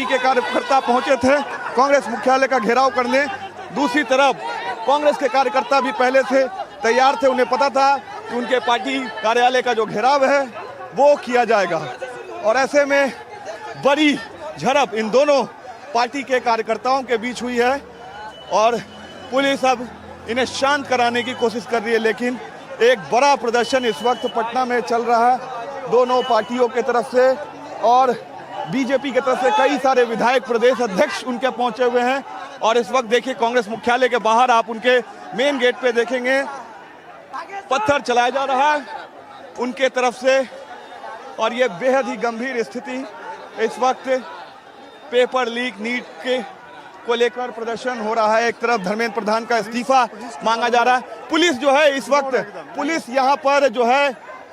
के कार्यकर्ता पहुंचे थे कांग्रेस मुख्यालय का घेराव करने। दूसरी तरफ कांग्रेस के कार्यकर्ता भी पहले से तैयार थे, उन्हें पता था कि उनके पार्टी कार्यालय का जो घेराव है वो किया जाएगा। और ऐसे में बड़ी झड़प इन दोनों पार्टी के कार्यकर्ताओं के बीच हुई है और पुलिस अब इन्हें शांत कराने की कोशिश कर रही है। लेकिन एक बड़ा प्रदर्शन इस वक्त पटना में चल रहा है दोनों पार्टियों के तरफ से, और बीजेपी की तरफ से कई सारे विधायक, प्रदेश अध्यक्ष उनके पहुंचे हुए हैं। और इस वक्त देखिए कांग्रेस मुख्यालय के बाहर आप उनके मेन गेट पे देखेंगे पत्थर चलाया जा रहा है उनके तरफ से। और ये बेहद ही गंभीर स्थिति इस वक्त पेपर लीक नीट के को लेकर प्रदर्शन हो रहा है। एक तरफ धर्मेंद्र प्रधान का इस्तीफा मांगा जा रहा है। पुलिस जो है इस वक्त पुलिस यहाँ पर जो है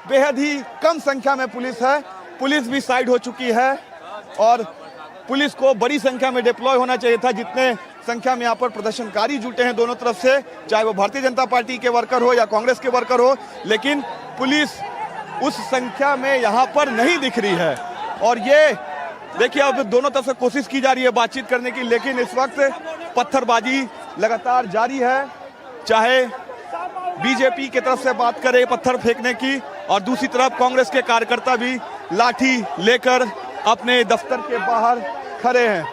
बेहद ही कम संख्या में पुलिस है, पुलिस भी साइड हो चुकी है और पुलिस को बड़ी संख्या में डिप्लॉय होना चाहिए था। जितने संख्या में यहाँ पर प्रदर्शनकारी जुटे हैं दोनों तरफ से, चाहे वो भारतीय जनता पार्टी के वर्कर हो या कांग्रेस के वर्कर हो, लेकिन पुलिस उस संख्या में यहाँ पर नहीं दिख रही है। और ये देखिए अब दोनों तरफ से कोशिश की जा रही है बातचीत करने की, लेकिन इस वक्त पत्थरबाजी लगातार जारी है। चाहे बीजेपी की तरफ से बात करे पत्थर फेंकने की, और दूसरी तरफ कांग्रेस के कार्यकर्ता भी लाठी लेकर अपने दफ्तर के बाहर खड़े हैं।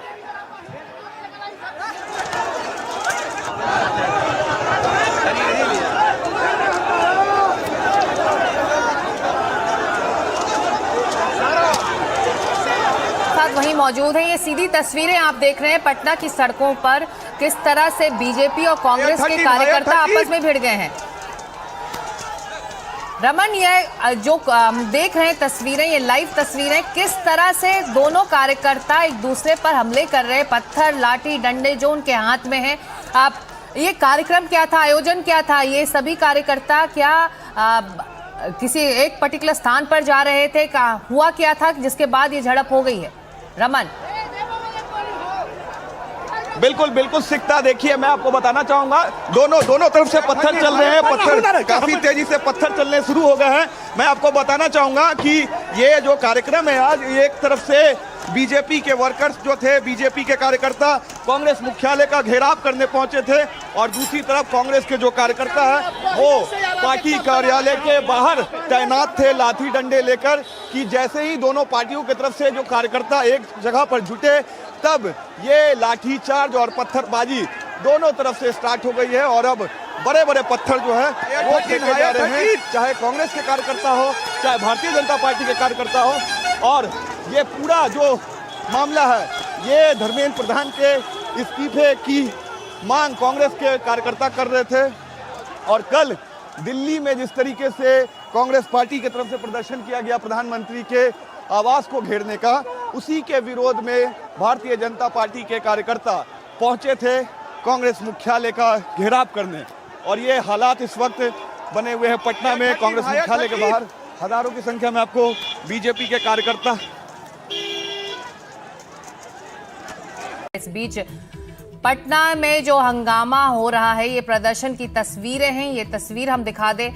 वहीं मौजूद है, ये सीधी तस्वीरें आप देख रहे हैं पटना की सड़कों पर किस तरह से बीजेपी और कांग्रेस के कार्यकर्ता आपस में भिड़ गए हैं। रमन, ये जो देख रहे हैं तस्वीरें, ये लाइव तस्वीरें, किस तरह से दोनों कार्यकर्ता एक दूसरे पर हमले कर रहे हैं, पत्थर लाठी डंडे जो उनके हाथ में है। आप ये कार्यक्रम क्या था, आयोजन क्या था, ये सभी कार्यकर्ता क्या किसी एक पर्टिकुलर स्थान पर जा रहे थे, हुआ क्या था जिसके बाद ये झड़प हो गई है? रमन, बिल्कुल बिल्कुल सिकता देखिए, मैं आपको बताना चाहूंगा दोनों तरफ से पत्थर चल रहे हैं, पत्थर काफी तेजी से पत्थर चलने शुरू हो गए हैं। मैं आपको बताना चाहूंगा कि ये जो कार्यक्रम है आज, एक तरफ से बीजेपी के वर्कर्स जो थे, बीजेपी के कार्यकर्ता कांग्रेस मुख्यालय का घेराव करने पहुंचे थे, और दूसरी तरफ कांग्रेस के जो कार्यकर्ता है वो पार्टी कार्यालय के बाहर तैनात थे लाठी डंडे लेकर, कि जैसे ही दोनों पार्टियों की तरफ से जो कार्यकर्ता एक जगह पर जुटे तब ये लाठीचार्ज और पत्थरबाजी दोनों तरफ से स्टार्ट हो गई है। और अब बड़े बड़े पत्थर जो है वो फेंके जा रहे हैं, चाहे कांग्रेस के कार्यकर्ता हो चाहे भारतीय जनता पार्टी के कार्यकर्ता हो। और ये पूरा जो मामला है ये धर्मेंद्र प्रधान के इस्तीफे की मांग कांग्रेस के कार्यकर्ता कर रहे थे। और कल दिल्ली में जिस तरीके से कांग्रेस पार्टी की तरफ से प्रदर्शन किया गया प्रधानमंत्री के आवास को घेरने का, उसी के विरोध में भारतीय जनता पार्टी के कार्यकर्ता पहुंचे थे कांग्रेस मुख्यालय का घेराव करने। और ये हालात इस वक्त बने हुए हैं पटना में कांग्रेस मुख्यालय के बाहर। हजारों की संख्या में आपको बीजेपी के कार्यकर्ता इस बीच पटना में जो हंगामा हो रहा है, ये प्रदर्शन की तस्वीरें हैं। ये तस्वीर हम दिखा दें,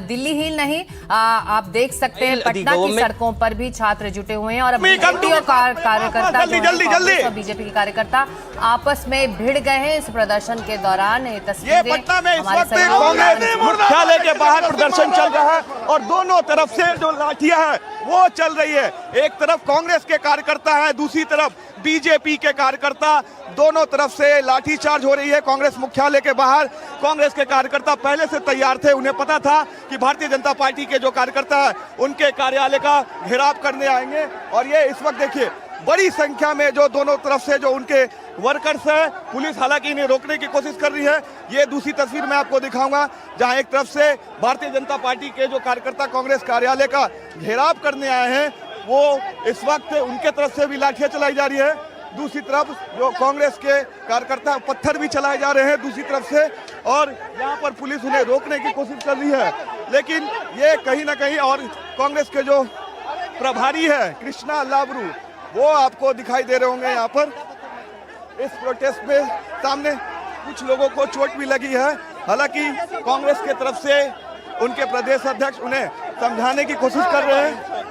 दिल्ली ही नहीं आप देख सकते हैं पटना की सड़कों पर भी छात्र जुटे हुए हैं और अब बीजेपी और कार्यकर्ता और बीजेपी के कार्यकर्ता आपस में भिड़ गए हैं इस प्रदर्शन के दौरान। ये तस्वीरें पटना में इस वक्त कांग्रेस मुख्यालय के बाहर प्रदर्शन चल रहा है और दोनों तरफ से जो लाठियां हैं वो चल रही है। एक तरफ कांग्रेस के कार्यकर्ता हैं, दूसरी तरफ बीजेपी के कार्यकर्ता, दोनों तरफ से लाठीचार्ज हो रही है कांग्रेस मुख्यालय के बाहर। कांग्रेस के कार्यकर्ता पहले से तैयार थे, उन्हें पता था कि भारतीय जनता पार्टी के जो कार्यकर्ता है उनके कार्यालय का घेराव करने आएंगे। और ये इस वक्त देखिए बड़ी संख्या में जो दोनों तरफ से जो उनके वर्कर्स हैं, पुलिस हालांकि इन्हें रोकने की कोशिश कर रही है। ये दूसरी तस्वीर मैं आपको दिखाऊंगा जहां एक तरफ से भारतीय जनता पार्टी के जो कार्यकर्ता कांग्रेस कार्यालय का घेराव करने आए हैं, वो इस वक्त उनके तरफ से भी लाठियां चलाई जा रही है। दूसरी तरफ जो कांग्रेस के कार्यकर्ता पत्थर भी चलाए जा रहे हैं दूसरी तरफ से, और यहाँ पर पुलिस उन्हें रोकने की कोशिश कर रही है। लेकिन ये कहीं ना कहीं, और कांग्रेस के जो प्रभारी है कृष्णा लाबरू, वो आपको दिखाई दे रहे होंगे यहाँ पर इस प्रोटेस्ट में। सामने कुछ लोगों को चोट भी लगी है, हालांकि कांग्रेस के तरफ से उनके प्रदेश अध्यक्ष उन्हें समझाने की कोशिश कर रहे हैं।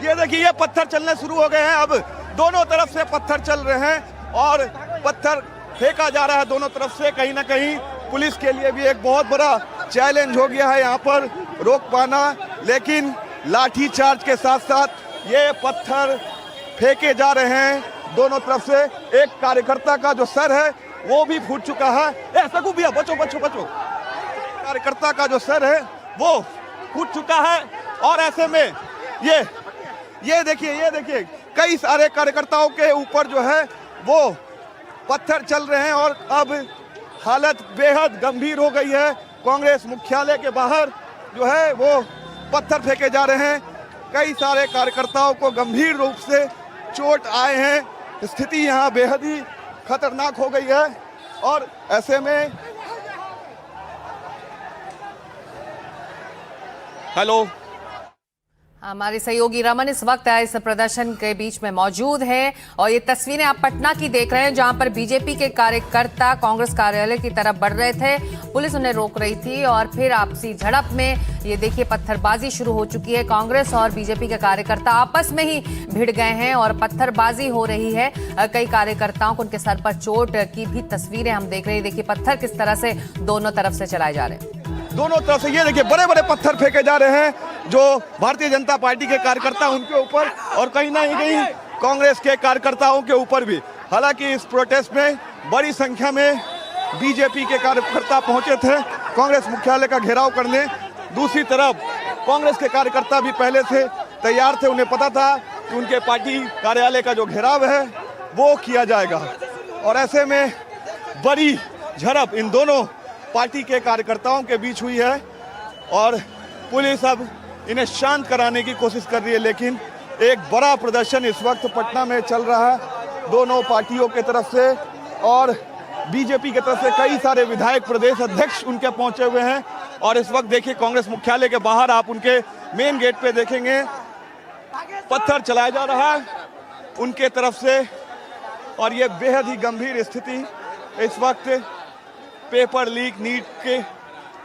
ये देखिए, ये पत्थर चलने शुरू हो गए हैं। अब दोनों तरफ से पत्थर चल रहे हैं और पत्थर फेंका जा रहा है दोनों तरफ से। कहीं ना कहीं पुलिस के लिए भी एक बहुत बड़ा चैलेंज हो गया है यहाँ पर रोक पाना, लेकिन लाठी चार्ज के साथ साथ ये पत्थर फेंके जा रहे हैं दोनों तरफ से। एक कार्यकर्ता का जो सर है वो भी फूट चुका है। सगु भैया बचो बचो बचो। कार्यकर्ता का जो सर है वो फूट चुका है और ऐसे में ये देखिए कई सारे कार्यकर्ताओं के ऊपर जो है वो पत्थर चल रहे हैं और अब हालत बेहद गंभीर हो गई है। कांग्रेस मुख्यालय के बाहर जो है वो पत्थर फेंके जा रहे हैं। कई सारे कार्यकर्ताओं को गंभीर रूप से चोट आए हैं। स्थिति यहाँ बेहद ही खतरनाक हो गई है और ऐसे में हेलो, हमारे सहयोगी रमन इस वक्त इस प्रदर्शन के बीच में मौजूद है और ये तस्वीरें आप पटना की देख रहे हैं जहां पर बीजेपी के कार्यकर्ता कांग्रेस कार्यालय की तरफ बढ़ रहे थे। पुलिस उन्हें रोक रही थी और फिर आपसी झड़प में ये देखिए पत्थरबाजी शुरू हो चुकी है। कांग्रेस और बीजेपी के कार्यकर्ता आपस में ही भिड़ गए हैं और पत्थरबाजी हो रही है। कई कार्यकर्ताओं को उनके सर पर चोट की भी तस्वीरें हम देख रहे हैं। देखिए पत्थर किस तरह से दोनों तरफ से चलाए जा रहे हैं। दोनों तरफ से ये देखिए बड़े बड़े पत्थर फेंके जा रहे हैं जो भारतीय जनता पार्टी के कार्यकर्ता उनके ऊपर और कहीं ना कहीं कांग्रेस के कार्यकर्ताओं के ऊपर भी। हालांकि इस प्रोटेस्ट में बड़ी संख्या में बीजेपी के कार्यकर्ता पहुंचे थे कांग्रेस मुख्यालय का घेराव करने। दूसरी तरफ कांग्रेस के कार्यकर्ता भी पहले से तैयार थे। उन्हें पता था कि उनके पार्टी कार्यालय का जो घेराव है वो किया जाएगा और ऐसे में बड़ी झड़प इन दोनों पार्टी के कार्यकर्ताओं के बीच हुई है और पुलिस अब इन्हें शांत कराने की कोशिश कर रही है। लेकिन एक बड़ा प्रदर्शन इस वक्त पटना में चल रहा है दोनों पार्टियों की तरफ से और बीजेपी की तरफ से कई सारे विधायक, प्रदेश अध्यक्ष उनके पहुंचे हुए हैं और इस वक्त देखिए कांग्रेस मुख्यालय के बाहर आप उनके मेन गेट पे देखेंगे पत्थर चलाया जा रहा है उनके तरफ से और ये बेहद ही गंभीर स्थिति इस वक्त पेपर लीक नीट के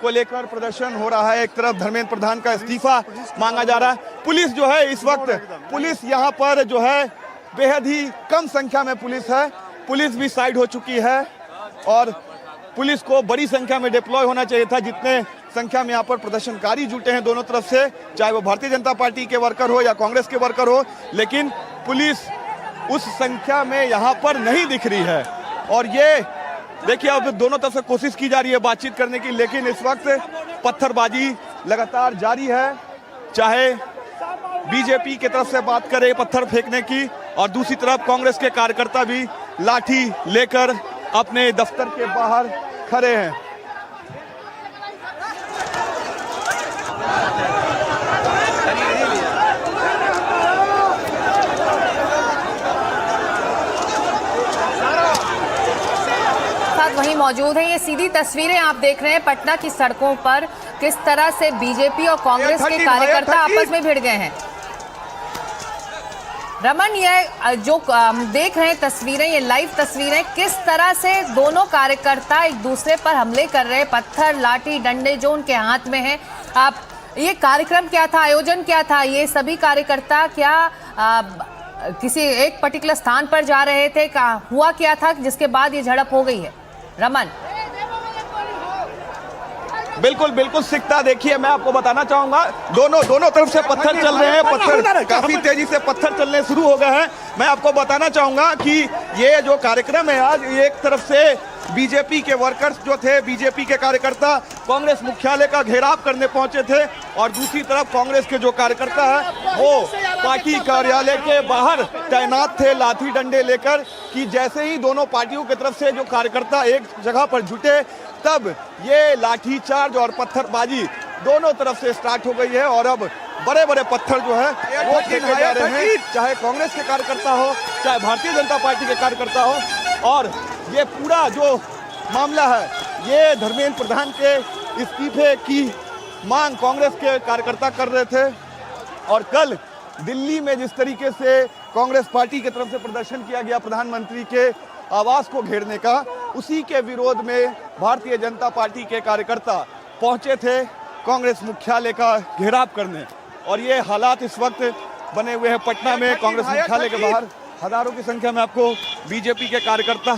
को लेकर प्रदर्शन हो रहा है। एक तरफ धर्मेंद्र प्रधान का इस्तीफा मांगा जा रहा है। पुलिस जो है इस वक्त पुलिस यहाँ पर जो है बेहद ही कम संख्या में पुलिस है। पुलिस भी साइड हो चुकी है और पुलिस को बड़ी संख्या में डिप्लॉय होना चाहिए था। जितने संख्या में यहाँ पर प्रदर्शनकारी जुटे हैं दोनों तरफ से, चाहे वो भारतीय जनता पार्टी के वर्कर हो या कांग्रेस के वर्कर हो, लेकिन पुलिस उस संख्या में यहाँ पर नहीं दिख रही है। और ये देखिए अब दोनों तरफ से कोशिश की जा रही है बातचीत करने की, लेकिन इस वक्त पत्थरबाजी लगातार जारी है। चाहे बीजेपी की तरफ से बात करे पत्थर फेंकने की और दूसरी तरफ कांग्रेस के कार्यकर्ता भी लाठी लेकर अपने दफ्तर के बाहर खड़े हैं। वहीं मौजूद है। ये सीधी तस्वीरें आप देख रहे हैं पटना की सड़कों पर किस तरह से बीजेपी और कांग्रेस के कार्यकर्ता आपस में भिड़ गए हैं। रमन, ये जो देख रहे हैं तस्वीरें, ये लाइव तस्वीरें, किस तरह से दोनों कार्यकर्ता एक दूसरे पर हमले कर रहे हैं। पत्थर, लाठी, डंडे जो उनके हाथ में है। आप ये कार्यक्रम क्या था, आयोजन क्या था? ये सभी कार्यकर्ता क्या किसी एक पर्टिकुलर स्थान पर जा रहे थे? हुआ क्या था जिसके बाद ये झड़प हो गई है? रमन, बिल्कुल बिल्कुल सिकता। देखिए मैं आपको बताना चाहूंगा दोनों तरफ से पत्थर चल रहे हैं। पत्थर काफी तेजी से पत्थर चलने शुरू हो गए हैं। मैं आपको बताना चाहूंगा कि ये जो कार्यक्रम है आज, एक तरफ से बीजेपी के वर्कर्स जो थे, बीजेपी के कार्यकर्ता कांग्रेस मुख्यालय का घेराव करने पहुंचे थे और दूसरी तरफ कांग्रेस के जो कार्यकर्ता है वो पार्टी कार्यालय के बाहर तैनात थे लाठी डंडे लेकर। कि जैसे ही दोनों पार्टियों की तरफ से जो कार्यकर्ता एक जगह पर जुटे तब ये लाठीचार्ज और पत्थरबाजी दोनों तरफ से स्टार्ट हो गई है और अब बड़े बड़े पत्थर जो है वो फेंके जा रहे हैं, चाहे कांग्रेस के कार्यकर्ता हो चाहे भारतीय जनता पार्टी के कार्यकर्ता हो। और ये पूरा जो मामला है ये धर्मेंद्र प्रधान के इस्तीफे की मांग कांग्रेस के कार्यकर्ता कर रहे थे और कल दिल्ली में जिस तरीके से कांग्रेस पार्टी की तरफ से प्रदर्शन किया गया प्रधानमंत्री के आवास को घेरने का, उसी के विरोध में भारतीय जनता पार्टी के कार्यकर्ता पहुंचे थे कांग्रेस मुख्यालय का घेराव करने। और ये हालात इस वक्त बने हुए हैं पटना में कांग्रेस मुख्यालय के बाहर। हजारों की संख्या में आपको बीजेपी के कार्यकर्ता